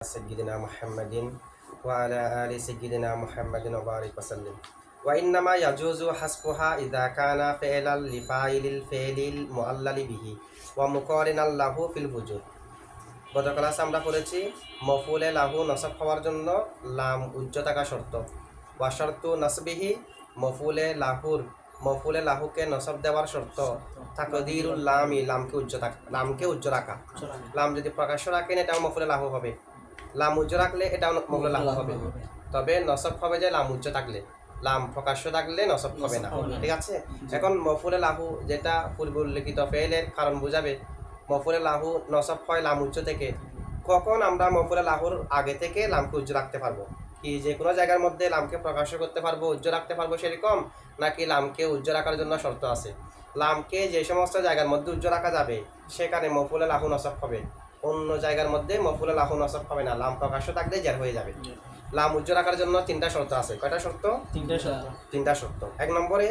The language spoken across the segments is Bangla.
سيدنا محمد وعلى آل سيدنا محمد وبارك وسلم وإنما يجوز حسبها إذا كان فعلا لفاعل الفعل المعلل به ومقارنا له في الوجود। গত ক্লাসে আমরা পড়েছি মফউলে লাহু নসব হওয়ার জন্য লাম উচ্চ থাকা শর্ত ওয়া শর্তু নসবিহি মফউলে লাহুকে নসব দেওয়ার শর্ত তাকদীরুল লামকে উচ্চ রাখা। লাম যদি প্রকাশ্য রাখেন এটাও মফউলে লাহু হবে, লাম উজ্জ রাখলে এটাও মফউলে লাহু হবে, তবে নসব হবে যে লাম উজ্জ থাকলে, লাম প্রকাশ্য থাকলে নসব হবে না। ঠিক আছে, এখন মফউলে লাহু যেটা পূর্বে উল্লেখিত ফেলের কারণ বোঝাবে, মফউলে লাহু নসব হয় লাম উজ্জ থেকে। কখন আমরা মফউলে লাহুর আগে থেকে লামকে উজ্জ রাখতে পারবো? কি যে কোনো জায়গার মধ্যে লামকে প্রকাশ্য করতে পারবো, উজ্জ রাখতে পারবো সেরকম, নাকি লামকে উজ্জ রাখার জন্য শর্ত আছে? লামকে যে সমস্ত জায়গার মধ্যে উজ্জ রাখা যাবে সেখানে মফউলে লাহু নসব হবে, অন্য জায়গার মধ্যে মফউলে লাহু নসব হবে না, লাম প্রকাশ্য থাকলে জার হয়ে যাবে। লাম উজ্জ রাখার জন্য তিনটা শর্ত আছে। কয়টা শর্ত? তিনটা শর্ত। এক নম্বরে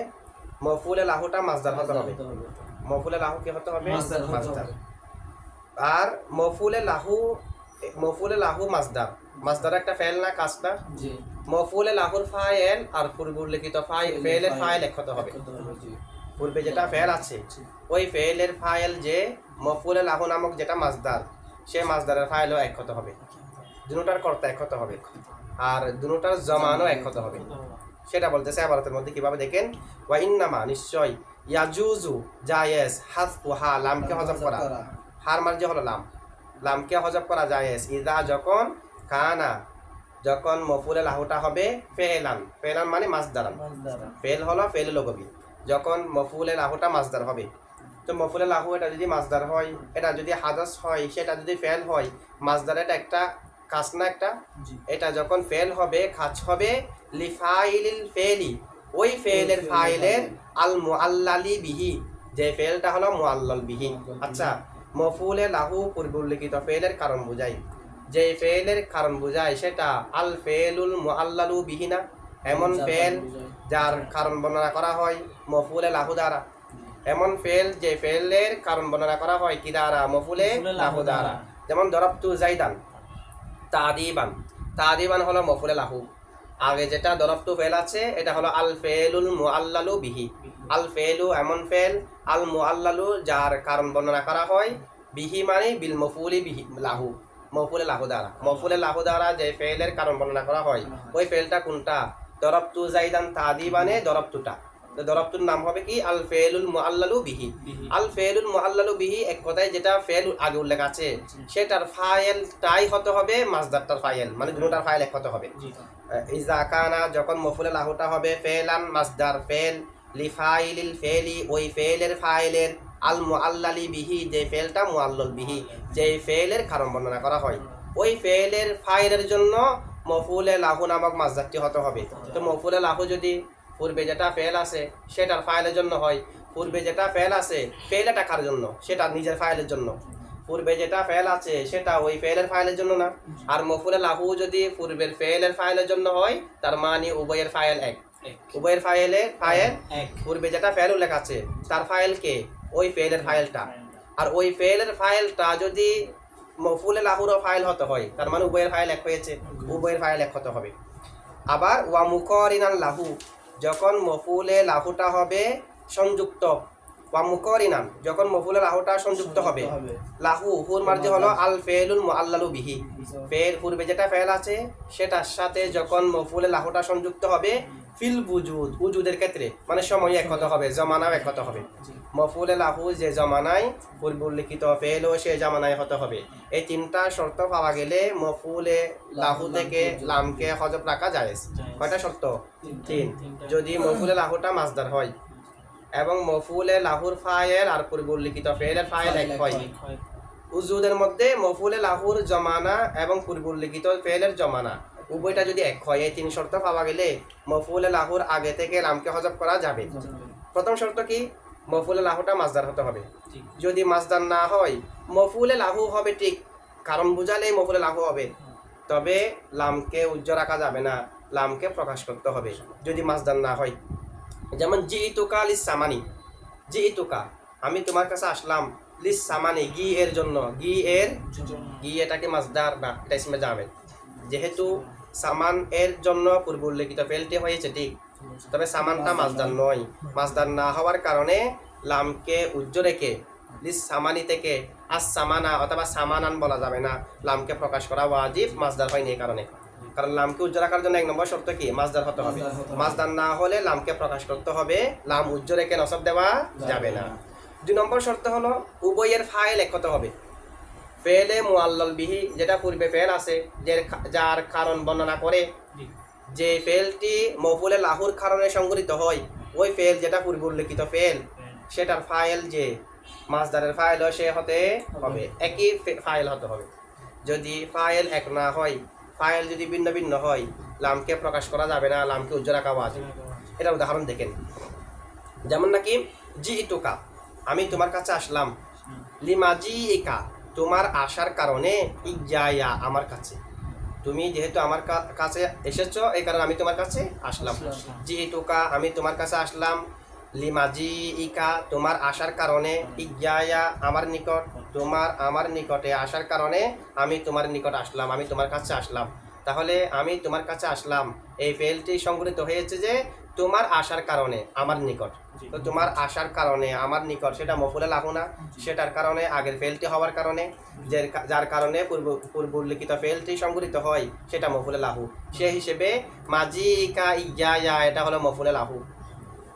মফউলে লাহুটা মাসদার হতে হবে। মফউলে লাহু কি হতে হবে? মাসদার। আর মফউলে লাহু মাসদার একটা ফাইল না, কাজটা। মফউলে লাহুর ফাইল আর পূর্বে উল্লেখিত ফাইলের ফাইল এক হতে হবে। পূর্বে যেটা ফেল আছে ওই ফেলের ফাইল যে মফউলে লাহু নামক যেটা মাসদার, সে মাসদারের ফাইলও এক হতে হবে, দুটোটার কর্তা এক হতে হবে, আর দুটোটার জমানও এক হতে হবে। সেটা বলতেছে আবারতের মধ্যে কিভাবে দেখেন, ওয়া ইন্নামা নিশ্চয়, ইয়াজুজু জায়েজ, হাযফুহা লামকে হযফ করা, হার মার্জি হলো লামকে হযফ করা জায়েজ, ইযা যখন মফউলে লাহুটা হবে ফেলান মানে মাসদারান, ফেল হলো ফেল লগাবি, যখন মফউলে লাহুটা মাসদার হবে। তো মফউলে লাহু এটা যদি মাসদার হয়, এটা যদি হাদাস হয়, সেটা যদি ফেল হয়, মাসদার এটা একটা কাজ না একটা, এটা যখন ফেল হবে কাজ হবে লিফাইলিল ফেলি, ওই ফেলের ফাইলের আল মুআল্লালি বিহি, যে ফেলটা হলো মুআল্লাল বিহি। আচ্ছা, মফউলে লাহু পূর্বে উল্লেখিত ফেলের কারণ বোঝায়, যে ফেলের কারণ বোঝায় সেটা আল ফেলুল মুআল্লালু বিহি না, এমন ফেল যার কারণ বর্ণনা করা হয় মফউলে লাহু দ্বারা, এমন ফেল যে ফেলের কারণ বর্ণনা করা হয় কি দ্বারা? মফউলে লাহু দ্বারা। যেমন দরাবতু জাইদান তাদিবান হলো মফউলে লাহু। আগে যেটা দরাবতু ফেল আছে এটা হলো আল ফেলুল মুআল্লালু বিহি, আল ফেলু এমন ফেল, আল মুআল্লালু যার কারণ বর্ণনা করা হয়, বিহি মানে বিল মফউলি বিহি লাহু, মফউলে লাহু দ্বারা। মফউলে লাহু দ্বারা যে ফেলের কারণ বর্ণনা করা হয় ওই ফেলটা কোনটা? দরাবতু জাইদান তাদিবানে দরাবতুটা। তো দরাবতুর নাম হবে কি? আল ফেলুল মুআল্লালু বিহি। আল ফেলুল মুআল্লালু বিহি এক কথায় যেটা ফেল আগে উল্লেখ আছে সেটার ফাইলটাই হতে হবে মাসদারটার ফাইল, মানে দুটোটার ফাইল এক হতে হবে। ইজা কানা যখন মফউলে লাহুটা হবে ফেলান মাসদার ফেল, লিফাইলিল ফেলি ওই ফেলের ফাইলের, আল মুআল্লালি বিহি যে ফেলটা মুআল্লাল বিহি, যে ফেলের কারণ বর্ণনা করা হয়, ওই ফেলের ফাইলের জন্য মফউলে লাহু নামক মাসদারটি হতে হবে। তো মফউলে লাহু যদি পূর্বে যেটা ফেল আছে সেটার ফাইলের জন্য হয়, পূর্বে যেটা ফেল আছে ফেলটা কার জন্য? সেটা নিজের ফাইলের জন্য। পূর্বে যেটা ফেল আছে সেটা ওই ফেলের ফাইলের জন্য না। আর মফউলে লাহু যদি পূর্বের ফেলের ফাইলের জন্য হয় তার মানে উভয়ের ফাইল এক, উভয়ের ফাইল পূর্বে যেটা ফেল উল্লেখ আছে তার ফাইল কে? ওই ফেলের ফাইলটা। আর ওই ফেলের ফাইলটা যদি মফউলে লাহুর ফাইল হতে হয় তার মানে উভয়ের ফাইল এক হয়েছে, উভয়ের ফাইল এক হতে হবে। আবার ওয়া মুকারিনান লাহু যখন মফউলে লাহুটা হবে সংযুক্ত, ওয়া মুকারিনান যখন মফউলে লাহুটা সংযুক্ত হবে, লাহু হুর মার্জি হলো আল ফেলুল মুআল্লালু বিহি, ফেল পূর্বে যেটা ফেল আছে সেটার সাথে যখন মফউলে লাহুটা সংযুক্ত হবে ফিল উজুদের ক্ষেত্রে, মানে সময় এক হতে হবে, জমানাও এক হতে হবে। মফউলে লাহু যে জমানায় পূর্বে উল্লেখিত ফেলও সে জমানায় হতে হবে। এই তিনটা শর্ত পাওয়া গেলে মফউলে লাহু থেকে লামকে হযফ রাখা জায়েজ। কয়টা শর্ত? তিন। যদি মফউলে লাহুটা মাসদার হয় এবং মফউলে লাহুর ফাইল আর পূর্বে উল্লেখিত ফেলের ফাইল এক হয়, উজুদের মধ্যে মফউলে লাহুর জমানা এবং পূর্বে উল্লেখিত ফেলের জমানা উভয়টা যদি এক হয়, এই তিন শর্ত পাওয়া গেলে মফউলে লাহুর আগে থেকে লামকে হযফ করা যাবে। প্রথম শর্ত কি? মফউলে লাহুটা মাসদার হতে হবে। যদি মাসদার না হয় মফউলে লাহু হবে ঠিক, কারণ বুঝালেই মফউলে লাহু হবে, তবে লামকে উজ্জ রাখা যাবে না, লামকে প্রকাশ করতে হবে যদি মাসদার না হয়। যেমন জিইতুকা লিস সামানি, জিইতুকা আমি তোমার কাছে আসলাম, লিস সামানি গি এর জন্য, গি এটাকে মাসদার না, এটা ইসমে জামেদ। যেহেতু সামান এর জন্য পূর্ব উল্লেখিত ফেলটি হয়েছে ঠিক, তবে সামানটা মাসদার নয়। মাসদার না হওয়ার কারণে লামকে উজ্জ রেখে লিস সামানি থেকে আস সামানা অথবা সামানান বলা যাবে না, লামকে প্রকাশ করা ওয়াজিব, মাসদার হয়নি এই কারণে। কারণ লামকে উজ্জ রাখার জন্য 1 নম্বর শর্ত কি? মাসদার হতে হবে। মাসদার না হলে লামকে প্রকাশ করতে হবে, লাম উজ্জ রেখে নসব দেওয়া যাবে না। 2 নম্বর শর্ত হলো উভয়ের ফাইল এক হতে হবে। ফেলে মুআল্লাল বিহি, যেটা পূর্বে ফেল আছে যার কারণ বর্ণনা করে, যে ফেলটি মফুলে লাহুর কারণে সংঘটিত হয়, ওই ফেল যেটা পূর্বে উল্লেখিত ফেল, সেটার ফাইল যে মাসদারের ফাইল সে হতে হবে, একই ফাইল হতে হবে। যদি ফাইল এক না হয়, ফাইল যদি ভিন্ন ভিন্ন হয়, লামকে প্রকাশ করা যাবে না, লামকে উজ্জ্ব রাখা ওয়াজিব। এটা উদাহরণ দেখেন, যেমন নাকি জিইতুকা, আমি তোমার কাছে আসলাম, লিমাজিইকা, তোমার আসার কারণে, ইজ্জায়া, আমার কাছে, তুমি যেহেতু আমার কাছে এসেছো এই কারণে আমি তোমার কাছে আসলাম। জিইতুকা, আমি তোমার কাছে আসলাম, লিমাজিইকা, তোমার আসার কারণে, ইজ্জায়া, আমার নিকট, তোমার আমার নিকটে আসার কারণে আমি তোমার নিকট আসলাম, আমি তোমার কাছে আসলাম। তাহলে আমি তোমার কাছে আসলাম এই ফেলটি সংঘটিত হয়েছে যে তোমার আসার কারণে আমার নিকট। তো তোমার আসার কারণে আমার নিকট, সেটা মফুলে লাহু না, সেটার কারণে আগের ফেলটি হওয়ার কারণে, যার কারণে পূর্ব উল্লেখিত ফেলটি সংঘটিত হয়, সেটা মফুলে লাহু। সেই হিসেবে মাজিকা ইয়া, এটা হলো মফুলে লাহু।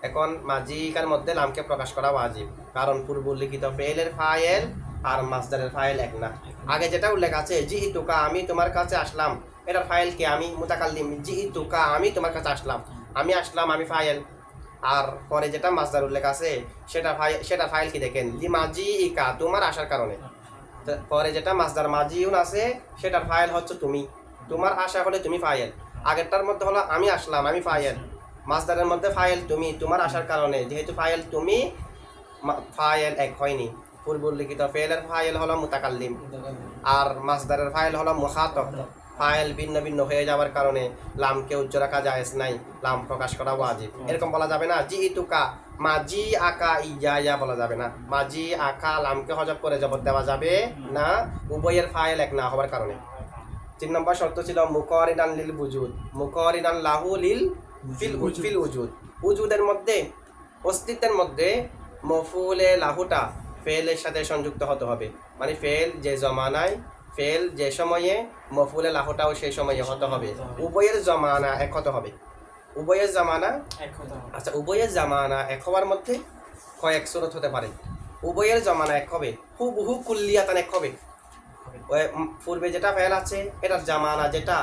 এখন মাজিকার মধ্যে লামকে প্রকাশ করা ওয়াজিব, কারণ পূর্ব উল্লেখিত ফেলের ফাইল আর মাসদারের ফাইল এক না। আগে যেটা উল্লেখ আছে জিইতুকা, আমি তোমার কাছে আসলাম, এটার ফাইল কি? আমি মুতাকাল্লিম। জিইতুকা, আমি তোমার কাছে আসলাম, আমি আসলাম, আমি ফাইল। আর পরে যেটা মাসদার উল্লেখ আছে সেটা ফাইল কি দেখেন, লিমাজিইকা, তোমার আসার কারণে। পরে যেটা মাসদার মাজিউন আছে সেটার ফাইল হচ্ছে তুমি, তোমার আসা হলে তুমি ফাইল। আগেরটার মধ্যে হলো আমি আসলাম, আমি ফাইল। মাসদারের মধ্যে ফাইল তুমি, তোমার আসার কারণে, যেহেতু ফাইল তুমি, ফাইল এক হয়নি। পূর্ব উল্লেখিত ফেলের ফাইল হলো মুতাকাল্লিম আর মাসদারের ফাইল হলো মুখাতব। ফাইল ভিন্ন ভিন্ন হয়ে যাওয়ার কারণে লামকে উজ্জ্ব রাখা জায়েজ নাই, লাম প্রকাশ করা ওয়াজিব। এরকম বলা যাবে না জিইতুকা মাজি আকা ইয়া বলা যাবে না। মাজি আকা লামকে হজব করে জবর দেওয়া যাবে না, উভয়ের ফাইল এক না হওয়ার কারণে। 3 নম্বর শর্ত ছিল মুকারিনান লিল বুজুদ, মুকারিনান লাহু লিল ফিল উজুদ। উজুদের মধ্যে, অস্তিত্বের মধ্যে মফুলে লাহুটা ফেলের সাথে সংযুক্ত হতে হবে। মানে ফেল যে জমানায়, ফেল যে সময়ে, মফুলে লাহুটাও সেই সময়ে হতে হবে। উভয়ের জমানা এক হতে হবে, উভয়ের জামানা এক হতে হবে। আচ্ছা, উভয়ের জামানা এক হওয়ার মধ্যে কয়েক সুরত হতে পারে। উভয়ের জমানা এক হবে, হুবহু কুল্লিয়াতান এক হবে। পূর্বে যেটা ফেল আছে এটার জামানা, যেটা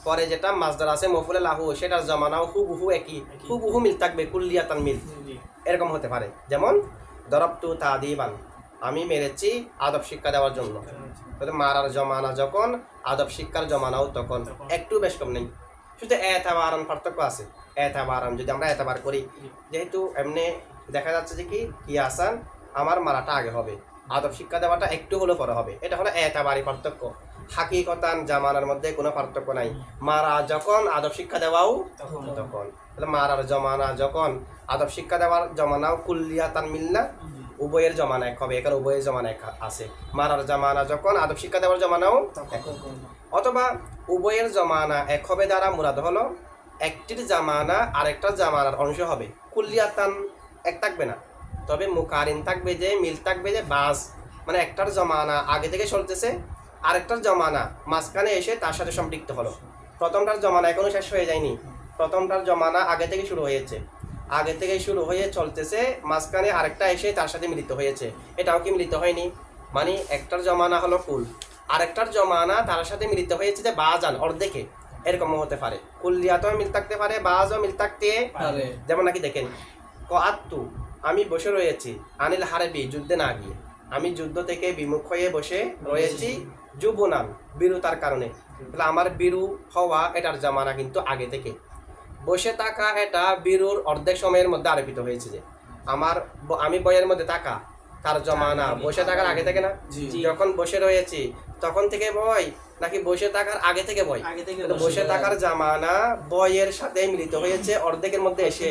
পরে যেটা মাসদার আছে মফুলে লাহু, সেটার জমানাও হুবহু একই, হুবহু মিল থাকবে, কুল্লিয়াতান মিল। এরকম হতে পারে, যেমন দরবতু তাদিবান, আমি মেরেছি আদব শিক্ষা দেওয়ার জন্য। তাহলে মারার জমানা যখন, আদব শিক্ষার জমানাও তখন, একটু বেশ কম নেই। শুধু এতাবারান পার্থক্য আছে। এতাবারান যদি আমরা এতাবার করি, যেহেতু এমনি দেখা যাচ্ছে যে কি আসান, আমার মারাটা আগে হবে, আদব শিক্ষা দেওয়াটা একটু হলেও পরে হবে, এটা হলো এতাবারি পার্থক্য। হাকিকতান জামানার মধ্যে কোনো পার্থক্য নাই, মারা যখন আদব শিক্ষা দেওয়াও তখন। তাহলে মারার জমানা যখন, আদব শিক্ষা দেওয়ার জমানাও কুল্লিয়াতান মিল্লা, উভয়ের জমানা এক হবে, এখানে উভয়ের জমানা এক আছে। মারার জমানা যখন, আদব শিক্ষা দেওয়ার জমানাও এক। অথবা উভয়ের জমানা এক হবে দ্বারা মুরাদ হলো একটির জামানা আরেকটার জামানার অংশ হবে, কুল্লিয়াতান এক থাকবে না, তবে মুকারিন থাকবে, যে মিল থাকবে, যে বাস, মানে একটার জমানা আগে থেকে চলতেছে, আরেকটার জমানা মাঝখানে এসে তার সাথে সম্পৃক্ত হলো। প্রথমটার জমানা এখনো শেষ হয়ে যায়নি, প্রথমটার জমানা আগে থেকে শুরু হয়েছে, আগে থেকে শুরু হয়ে চলতেছে, মাঝখানে আরেকটা এসে তার সাথে মিলিত হয়েছে, এটাও কি মিলিত হয়নি? মানে একটার জমানা হলো ফুল, আরেকটার জমানা তার সাথে মিলিত হয়েছে যে বাজান অর্ধেকে, এরকম হতে পারে। কুল্লিয়াতও মিল থাকতে পারে, বাজও মিল থাকতে পারে। যেমন নাকি দেখেন, কআত্তু, আমি বসে রয়েছি, আনিল হারবি, যুদ্ধে না গিয়ে, আমি যুদ্ধ থেকে বিমুখ হয়ে বসে রয়েছি, যুবনান, বিরুতার কারণে। তাহলে আমার বিরু হওয়া এটার জামানা কিন্তু আগে থেকে, বসে থাকা এটা বিরুর অর্ধেক সময়ের মধ্যে আরোপিত হয়েছে। যে আমি বইয়ের মধ্যে থাকা, তার জমানা বসে থাকার আগে থেকে না? যখন বসে রয়েছি তখন থেকে বই, নাকি বসে থাকার আগে থেকে বই? বসে থাকার জামানা বইয়ের সাথে মিলিত হয়েছে অর্ধেকের মধ্যে এসে,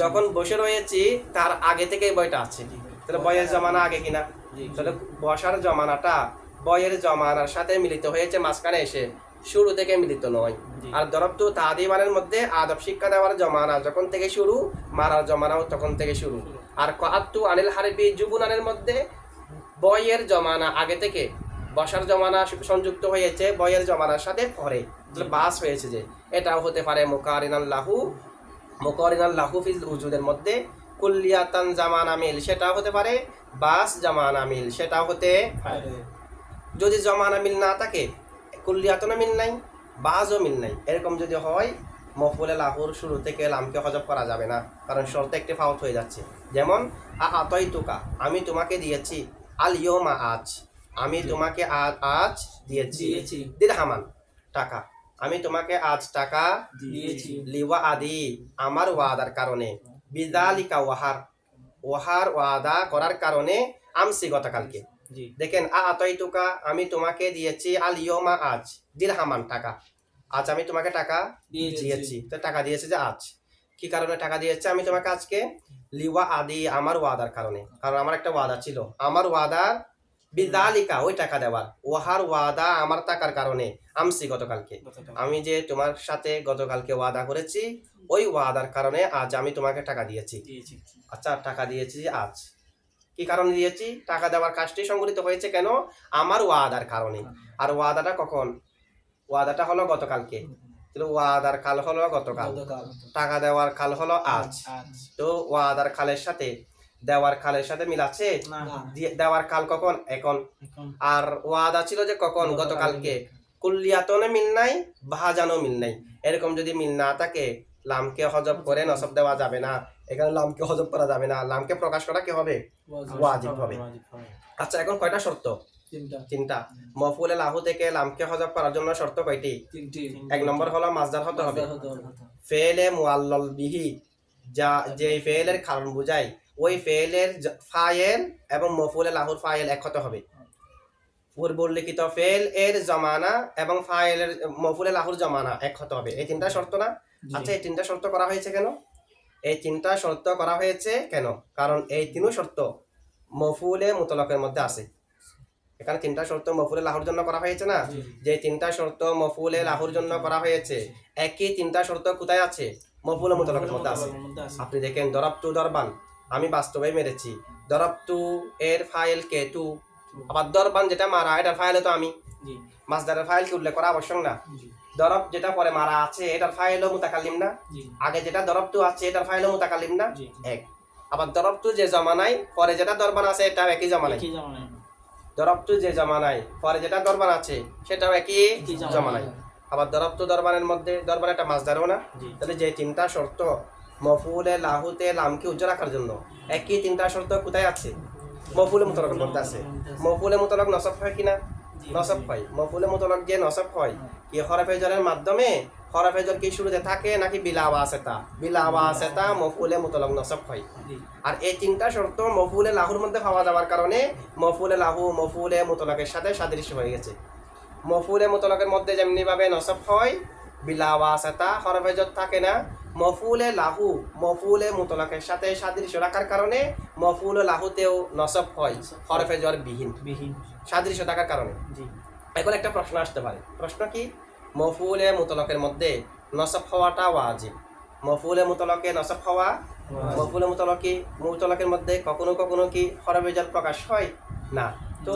যখন বসে রয়েছি তার আগে থেকে বইটা আছে, তাহলে বইয়ের জামানা আগে কিনা? তাহলে বসার জমানাটা বয়ের জমানার সাথে মিলিত হয়েছে মাঝখানে এসে, শুরু থেকে মিলিত নয়। আর দরবতু তাদিবানের মধ্যে আদব শিক্ষা দেওয়ার জমানা যখন থেকে শুরু, মারার জমানাও তখন থেকে শুরু। আর কাআত্তু আনিল হারবি জুবুনানের মধ্যে বয়ের জমানা আগে থেকে, বসার জমানা সংযুক্ত হয়েছে বয়ের জমানার সাথে পরে, বাস হয়েছে যে, এটাও হতে পারে মুকারিনাল্লাহু ফিল উজুদের মধ্যে কুল্লিয়াতান জামানা মিল, সেটাও হতে পারে, বাস জামানা মিল সেটাও হতে পারে। যদি জমানা মিল না থাকে, কুল্লিয়াতনা মিল নাই, বাসও মিল নাই, এরকম যদি হয় মফউলে লাহুর শুরু থেকে লামকে হজব করা যাবে না, কারণ শর্তে একটি ফাউত হয়ে যাচ্ছে। যেমন আতাইতুকা, আমি তোমাকে দিয়েছি, আল ইয়মা আজ, আমি তোমাকে আজ দিয়েছি, দিরহামান টাকা, আমি তোমাকে আজ টাকা দিয়েছি, লিওয়া আদি আমার ওয়াদার কারণে, বিযালিকা ওয়াহার ওয়াদা করার কারণে, আমসি গতকালকে। দেখেন আতাইতুকা আমি তোমাকে দিয়েছি, আল ইয়মা আজ, দিরহামান টাকা, আজ আমি তোমাকে টাকা দিয়েছি। তো টাকা দিয়েছে যে আজ, কি কারণে টাকা দিয়েছে আমি তোমাকে আজকে? লিওয়া আদি আমার ওয়াদার কারণে, কারণ আমার একটা ওয়াদা ছিল, আমার ওয়াদার, বিযালিকা ওই টাকা দেওয়ার, ওয়াহার ওয়াদা আমার টাকার কারণে, আমসি গতকালকে, আমি যে তোমার সাথে গতকালকে ওয়াদা করেছি ওই ওয়াদার কারণে আজ আমি তোমাকে টাকা দিয়েছি। আচ্ছা টাকা দিয়েছি আজ, কি কারণে দিয়েছি? টাকা দেওয়ার কাজটি সংঘটিত হয়েছে কেন? আমার ওয়াদার কারণে। আর ওয়াদাটা কখন? ওয়াদাটা হলো গতকালকে, ওয়াদার কাল হলো গতকাল, টাকা দেওয়ার কাল হলো আজ। তো ওয়াদার কালের সাথে দেওয়ার কালের সাথে মিল আছে? দেওয়ার কাল কখন? এখন। আর ওয়াদা ছিল যে কখন? গতকালকে। কুল্লিয়াতনে মিল নাই, ভাজানো মিল নাই। এরকম যদি মিল না থাকে লামকে হজব করে নসব দেওয়া যাবে না, এখানে লামকে হজব করা যাবে না, লামকে প্রকাশ করা কি হবে? ওয়াজিব হবে। আচ্ছা এখন কয়টা শর্ত? তিনটা। মফউলে লাহু থেকে লামকে হজব করার জন্য শর্ত কয়টি? এক নম্বর হলো মাসদার হতে হবে, ফেলে মুআল্লাল বিহি, যা যে ফেলের কারণ বোঝায় ওই ফেলের ফাইল এবং মফউলে লাহুর ফাইল এক হতে হবে। পূর্বলিখিত ফেল এর জমানা এবং ফাইলের মফউলে লাহুর জমানা এক হতে হবে। এই তিনটা শর্ত না? আচ্ছা এই তিনটা শর্ত করা হয়েছে কেন? এই তিনটা শর্ত করা হয়েছে কেন? কারণ এই তিনও শর্ত মফউলে মুতলাকের মধ্যে আছে। এখানে তিনটা শর্ত মফউলে লাহুর জন্য করা হয়েছে না? যে তিনটা শর্ত মফউলে লাহুর জন্য করা হয়েছে, একই তিনটা শর্ত কোথায় আছে? মফউলে মুতলাকের মধ্যে আছে। আপনি দেখেন দরাবতু দরবান, আমি বাস্তবে মেরেছি, দরাবতু এর ফাইল কে তু, আবার দরবান যেটা মারা এটার ফাইল তো আমি, মাসদারের ফাইল কি উল্লেখ করা আবশ্যক না? দরব যেটা পরে মারা আছে এটার ফাইলও মুতাকাল্লিম না? আগে যেটা দরবতু আছে এটার ফাইলও মুতাকাল্লিম না? এক। আবার দরবতু যে জমানায় পরে যেটা দরবান আছে এটাও একই জমানায়। দরবতু যে জমানায় পরে যেটা দরবান আছে সেটাও একই জমানায়। আবার দরবতু দরবানের মধ্যে দরবান একটা মাসদারও না? তাহলে যে তিনটা শর্ত মফউলে লাহুতে লামকে উজ্জ্বল রাখার জন্য, একই তিনটা শর্ত কোথায় আছে? মফউলে মুতলাকের মধ্যে আছে। মফউলে মুতলাক নসব হয় কিনা? নসব হয়। মফউলে মুতলাক যে নসব হয় কি হরফে জরের মাধ্যমে? হরফে জর কি শুরুতে থাকে নাকি বিলা ওয়াসিতা? বিলা ওয়াসিতা মফউলে মুতলাক নসব হয়। আর এই তিনটা শর্ত মফউলে লাহুর মধ্যে পাওয়া যাওয়ার কারণে মফউলে লাহু মফউলে মুতলাকের সাথে সাদৃশ্য হয়ে গেছে। মফউলে মুতলাকের মধ্যে যেমনি ভাবে নসব হয় বিলা ওয়াসিতা হরফে জর থাকে না, মফউলে লাহু মফউলে মুতলাকের সাথে সাদৃশ্য রাখার কারণে মফউলে লাহুতেও নসব হয় হরফে জর বিহীন সাদৃশ্য থাকার কারণে। এখন একটা প্রশ্ন আসতে পারে, প্রশ্ন কি? মফউলে মুতলাকের মধ্যে নসব হওয়াটা ওয়াজিব, মফউলে মুতলাকে নসব হওয়া, মফউলে মুতলাকের মধ্যে কখনো কখনো কি হরফে জর প্রকাশ হয় না? তো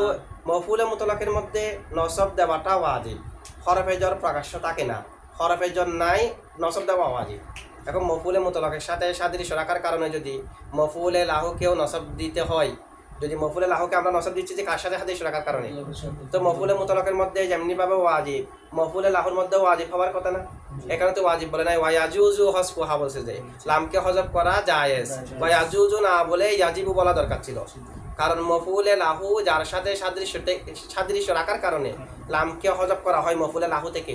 মফউলে মুতলাকের মধ্যে নসব দেওয়াটা ওয়াজিব, হরফে জর প্রকাশ্য থাকে না, হরফে জর নাই, নসব দেওয়া ওয়াজিব। এখন মফউলে মুতলাকের সাথে সাদৃশ্য রাখার কারণে যদি মফউলে লাহুকেও নসব দিতে হয়, যদি মফউলে লাহুকে আমরা নসব দিচ্ছি যে কার সাথে সাদৃশ্য রাখার কারণে, তো মফউলে মুতলাকের মধ্যে যেমনি ভাবে ওয়াজিব মফউলে লাহুর মধ্যে ওয়াজিব হওয়ার কথা না? এখানে তো ওয়াজিব বলে নাই, ওয়ায়াজুজু হজফুহা বলছে যে লামকে হজব করা জায়েজ, ওয়ায়াজুজু না বলে ইয়াজিবু বলা দরকার ছিল। কারণ মফউলে লাহু যার সাথে সাদৃশ্য রাখার কারণে লামকে হজব করা হয় মফউলে লাহু থেকে,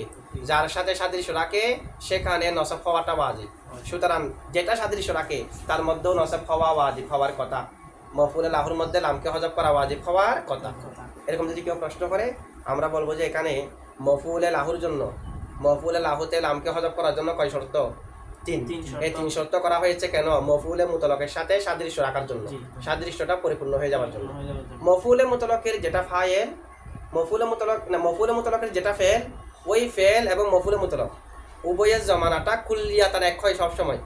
যার সাথে সাদৃশ্য রাখে সেখানে নসব হওয়াটা ওয়াজিব। সুতরাং যেটা সাদৃশ্য রাখে তার মধ্যেও নসব হওয়া ওয়াজিব হওয়ার কথা, মফউলে লাহুর মধ্যে লামকে হজব করা ওয়াজিব হওয়ার কথা। এরকম যদি কেউ প্রশ্ন করে আমরা বলবো যে এখানে মফউলে লাহুর জন্য, মফউলে লাহুতে লামকে হজব করার জন্য কয় শর্ত? তিন। তিন শর্ত। এই তিন শর্ত করা হয়েছে কেন? মফউলে মুতলাকের সাথে সাদৃশ্য রাখার জন্য, জি। সাদৃশ্যটা পরিপূর্ণ হয়ে যাওয়ার জন্য। হয়ে যাবে তো। মফউলে মুতলাকের যেটা ফাইল, মফউলে মুতলাকের যেটা ফেল, ওই ফেল এবং মফউলে মুতলাক উভয়ের জমানাটা কুল্লিয়াতান এক হয় সবসময়।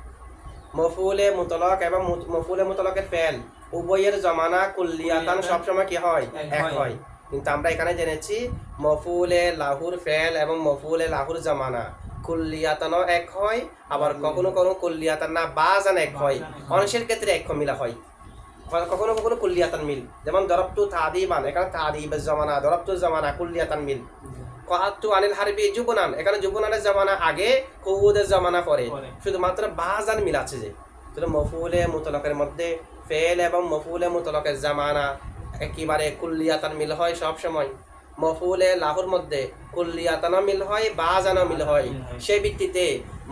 মফউলে মুতলাক এবং মফউলে মুতলাকের ফেল উভয়ের জমানা কুল্লিয়াতান সবসময় কি হয়? এক হয়। কিন্তু আমরা এখানে জেনেছি মফউলে লাহুর ফেল এবং মফউলে লাহুর জমানা কুল্লিয়াতানও এক হয়, আবার কখনো কখনো কুল্লিয়াতান না বাজান এক হয়, অংশের ক্ষেত্রে এক মিলা হয়, কখনো কখনো কুল্লিয়াতান মিল। যেমন দরবতু তাদিবান, এখানে তাদিবের জমানা, দরবতু জমানা কুল্লিয়াতান মিল। কাহাতু আনিল হারবি জুবনান, এখানে জুবনানের জমানা আগে, কুউদের জমানা পরে, শুধুমাত্র বাজান মিল আছে। যে শুধু মফউলে মুতলাকের মধ্যে ফেল এবং মফউলে মুতলাকের জামানা একেবারে কুল্লিয়াতান মিল হয় সব সময়। মফউলে লাহুর মধ্যে কুল্লিয়াতানও মিল হয়, বাজানও মিল হয়। সেই ভিত্তিতে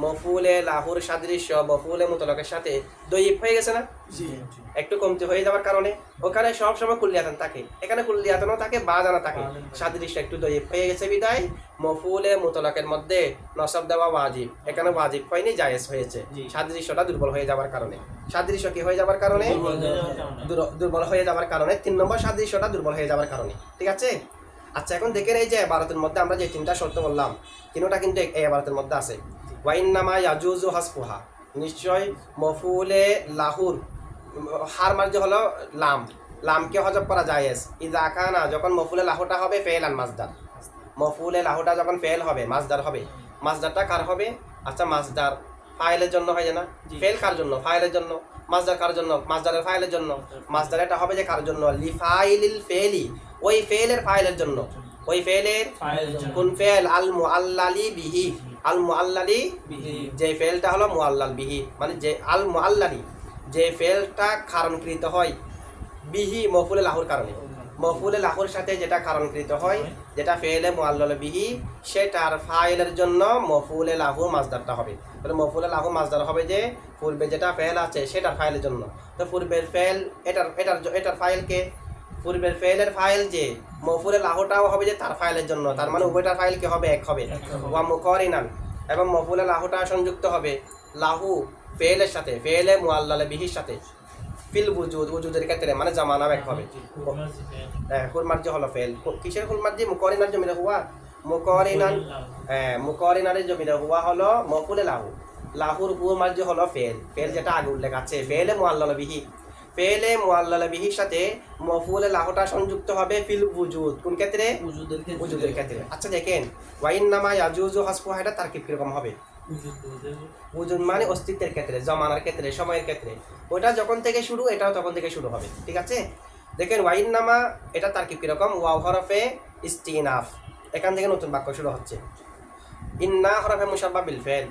মফউলে লাহুর সাদৃশ্য মফউলে মুতলাকের সাথে দয়ীফ হয়ে গেছে না? একটু কমতি হয়ে যাওয়ার কারণে ওখানে সব সময় কুল্লিয়াতান থাকে, এখানে কুল্লিয়াতানও থাকে, বাজানও থাকে, সাদৃশ্য একটু দয়ীফ হয়ে গেছে বিদায় মফউলে মুতলাকের মধ্যে নসব দেওয়া ওয়াজিব, এখানে ওয়াজিব হয়নি, জায়েজ হয়েছে। সাদৃশ্যটা দুর্বল হয়ে যাওয়ার কারণে, সাদৃশ্য কি হয়ে যাওয়ার কারণে? দুর্বল হয়ে যাওয়ার কারণে, 3 নম্বর সাদৃশ্যটা দুর্বল হয়ে যাওয়ার কারণে। ঠিক আছে? আচ্ছা, এখন দেখেন এই যে ইবারতের মধ্যে আমরা যে 3টা শর্ত বললাম, তিনটা কিন্তু এই ইবারতের মধ্যে আছে। ওয়াইন্নামা ইয়াজুজু হাসফুহা, নিশ্চয় মফউলে লাহুর হার মার্জ হলো লাম, লামকে হজব করা জায়েজ। ইযা কানা, যখন মফউলে লাহুটা হবে ফেলান মাজদার, মফউলে লাহুটা যখন ফেল হবে মাজদার হবে। মাজদারটা কার হবে? আচ্ছা, মাজদার ফাইলের জন্য হয় না? ফেল কার জন্য? ফাইলের জন্য। মাজদার কার জন্য? মাজদারের ফাইলের জন্য। মাজদার এটা হবে যে কার জন্য? লিফাইলিল ফেলি, ওই ফেলের ফাইলের জন্য। ওই ফেলের কোন ফেল? আল মুআল্লালি বিহি, আল মুআল্লালি বিহি, যে ফেলটা হলো মুআল্লাল বিহি, মানে যে আল মুআল্লালি, যে ফেলটা কারণকৃত হয় বিহি মফউলে লাহুর কারণে। মফউলে লাহুর সাথে যেটা কারণকৃত হয়, যেটা ফেলে মুআল্লাল বিহি, সেটার ফাইলের জন্য মফউলে লাহু মাজদারটা হবে। তাহলে মফউলে লাহু মাজদার হবে যে পূর্বে যেটা ফেল আছে সেটার ফাইলের জন্য। তো পূর্বের ফেল এটার ফাইলকে, পূর্বের ফেলের ফাইল যে মফউলে লাহুটাও হবে যে তার ফাইলের জন্য, তার মানে উভয়টার ফাইল কি হবে? এক হবে। ওয়া মুকারিনান, এবং মফউলে লাহুটা সংযুক্ত হবে লাহু ফেলের সাথে, ফেলে মুআল্লাল বিহির সাথে, ফিল উজুদ, উজুদের ক্ষেত্রে, মানে জামানা এক হবে। হ্যাঁ, হুল মার্জি হলো ফেল। কিসের হুল মার্জি? মুকারিনার জমিরে হুয়া, মুকারিনান, হ্যাঁ, মুকারিনারের জমিরে হুয়া হলো মফউলে লাহু, লাহুর হুল মার্জি হলো ফেল, ফেল যেটা আগে উল্লেখ আছে, ফেলে মুআল্লাল বিহি, ফেলে মুআল্লাল বিহির সাথে মফউলে লাহুটা সংযুক্ত হবে ফিল উজুদ, কোন ক্ষেত্রে? উজুদের ক্ষেত্রে। আচ্ছা দেখেন, ওয়াইন্নামা ইয়াজুজু হাসফুহা, এটা তারকিব কিরকম হবে? উজুদ মানে অস্তিত্বের ক্ষেত্রে, জমানার ক্ষেত্রে, সময়ের ক্ষেত্রে, ওটা যখন থেকে শুরু এটাও তখন থেকে শুরু হবে। ঠিক আছে? দেখেন ওয়াইন্নামা এটা তারকিব কিরকম? ওয়াও হরফে ইস্তিনাফ, এখান থেকে নতুন বাক্য শুরু হচ্ছে। ইন্না হরফে মুশাব্বা বিল ফেল,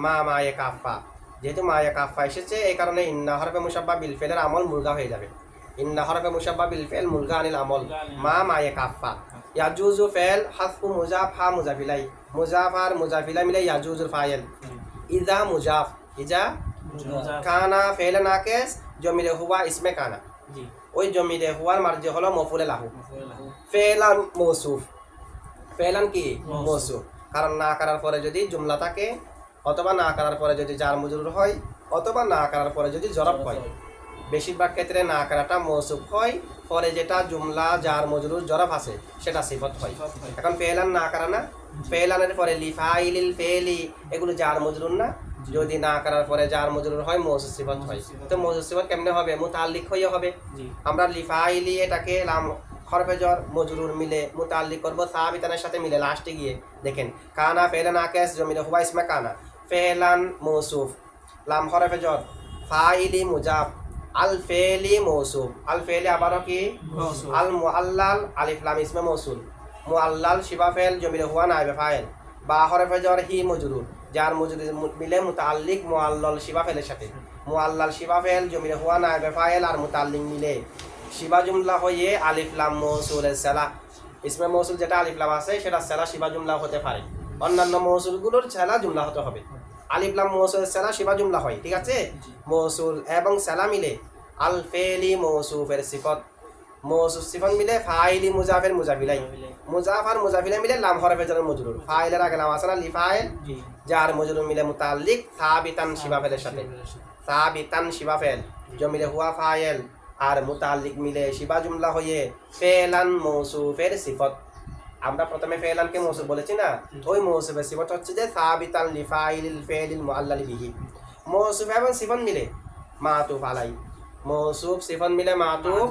মা মায়ে কাফা, যেহেতু মায়ে কাফা এসেছে এই কারণে ইন্না হরফে মুশাব্বা বিল ফেলের আমল মুলগা হয়ে যাবে। ইন্না হরফে মুশাব্বা বিল ফেল মুলগা আনিল আমল, মা মায়ে কাফা। ইয়াজুজু ফেল হাসফু মুজাফ হা মুজাফিলাই, মুজাফ আর মুজাফিলা মিলে ইয়াজুজুল ফাইল। ইজা মুজাফ, ইজা কানা ফেলে নাকেস জমিরে হুয়া ইসমে কানা, ওই জমিরে হুয়ার মার্জি হলো মফউলে লাহু। ফেলান মৌসুফ, ফেলান কি? মৌসুফ, কারণ না করার পরে যদি জুমলা থাকে, অথবা না করার পরে যদি জার মজরুর হয়, অথবা না করার পরে যদি জরব হয়। বেশিরভাগ ক্ষেত্রে না করাটা মৌসুফ হয়, পরে যেটা জুমলা জার মজরুর জরব আছে সেটা সিফত হয়। এখন ফেলান না করা না, ফেলানের পরে লিফাইলিল ফেলি, এগুলো জার মজরুর না, যদি না করার পরে জার মজরুর হয় মৌসুফ সিফত হয়। তো মৌসুফ সিফত কেমনে হবে? মুতাল্লিক হয়ে হবে। আমরা লিফাইলি এটাকে লাম হরফে জর মজরুর মিলে মুতাল্লিক করব সাবিতানের সাথে মিলে লাস্টে গিয়ে দেখেন কানা ফেলান আকাশ জমিরে হুয়া ইসমে কানা, ফেলান মৌসুফ, লাম হরফে জর, ফাইলি মুজাফ, আল ফেলি মৌসুফ, আল ফেলি আবারও কি? আল মুআল্লাল আলিফ লাম ইসমে মৌসুল, মুআল্লাল শিবা ফেল জমিরে হুয়া নাইবে ফাইল, বা হরফে জর হি মজরুর, যার মজরুর মিলে মুতাল্লিক মুআল্লাল শিবা ফেলের সাথে, মুআল্লাল শিবা ফেল জমিরে হুয়া নাইবে ফাইল আর মুতাল্লিক মিলে শিবা জুমলা হয়ে আলিফ লাম মৌসুলের সেলা, ইসমে মৌসুল যেটা আলিফ লাম আছে সেটা সেলা শিবা জুমলা হতে পারে, অন্যান্য মৌসুলগুলোর সেলা জুমলা হতে হবে। আলিফ লাম মৌসুলের সেলা শিবা জুমলা হয়। ঠিক আছে? মৌসুল এবং সেলা মিলে আল ফেলি মৌসুফের সিফত, মৌসুফ সিফত মিলে ফাইলি মুজাফের মুজাফিলাই, মুজাফ আর মুজাফিলাই মিলে লাম হরফে জারের মজরুর, ফাইলের আগে নাম আছে না লিফাইল, যার মজরুর মিলে মুতাল্লিক সাবিতান শিবা ফেলের সাথে, সাবিতান শিবা ফেল জমিলে হুয়া ফাইল, আর মুতাল্লিক মিলে শিবা জুমলা হয়ে ফেলান মৌসুফের সিফত। আমরা প্রথমে ফেলানকে মৌসুফ বলেছি না, ওই মৌসুফের সিফত হচ্ছে যে সাবিতান লিফাইলিল ফেলিল মুআল্লালি বিহি। মৌসুফ এবং সিফত মিলে মাতুফ আলাই, মৌসুফ সিফত মিলে মাতুফ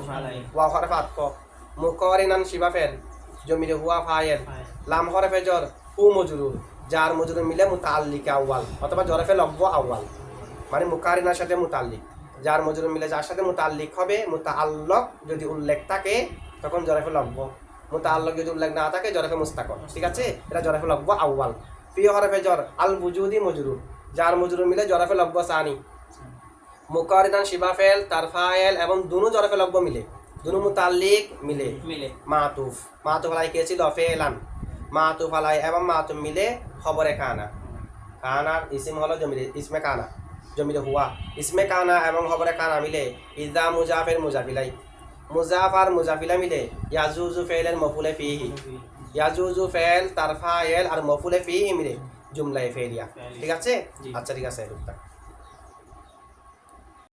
ওয়া হরফ আতফ, মুকারিনান শিবা ফেল জমিলে হুয়া ফাইল, লাম হরফে জর হু মজরুর, যার মজরুর মিলে মুতাল্লিক আউয়াল অথবা জরফে লব্ব আউয়াল, মানে মুকারিনার সাথে মুতাল্লিক, যার মজরুর মিলে যার সাথে মুতাল্লিক হবে, মুতাআল্লাক যদি উল্লেখ থাকে তখন জরফে লব্ব, মুতাআল্লাক যদি উল্লেখ না থাকে জরফে মুস্তাকর। ঠিক আছে, এটা জরফে লব্ব আউয়াল। ফি হরফে জর আল বুজুদি মজরুর, যার মজরুর মিলে জরফে লব্ব সানি, মুকারিনান শিবা ফেল তার ফাইল এবং দুনো জরফে লব্ব মিলে, দুনো মুতাল্লিক মিলে মাতুফ, মাতুফ আলাই কে ছিল ফেলান, মাতুফ আলাই এবং মাতুফ মিলে খবরে কানা, কানার ইসিম হলো জমিলে ইসমে কানা জমিলে হুয়া, ইসমে কানা এবং খবরে কানা মিলে ইজা মুজাফের মুজাফিলাই, মুজাফ আর মুজাফিলা মিলে ইয়াজুজু ফেলের মফুলে ফিহি, ইয়াজুজু ফেল তার ফাইল আর মফুলে ফিহি মিলে জুমলায়ে ফেলিয়া। ঠিক আছে, আচ্ছা ঠিক আছে।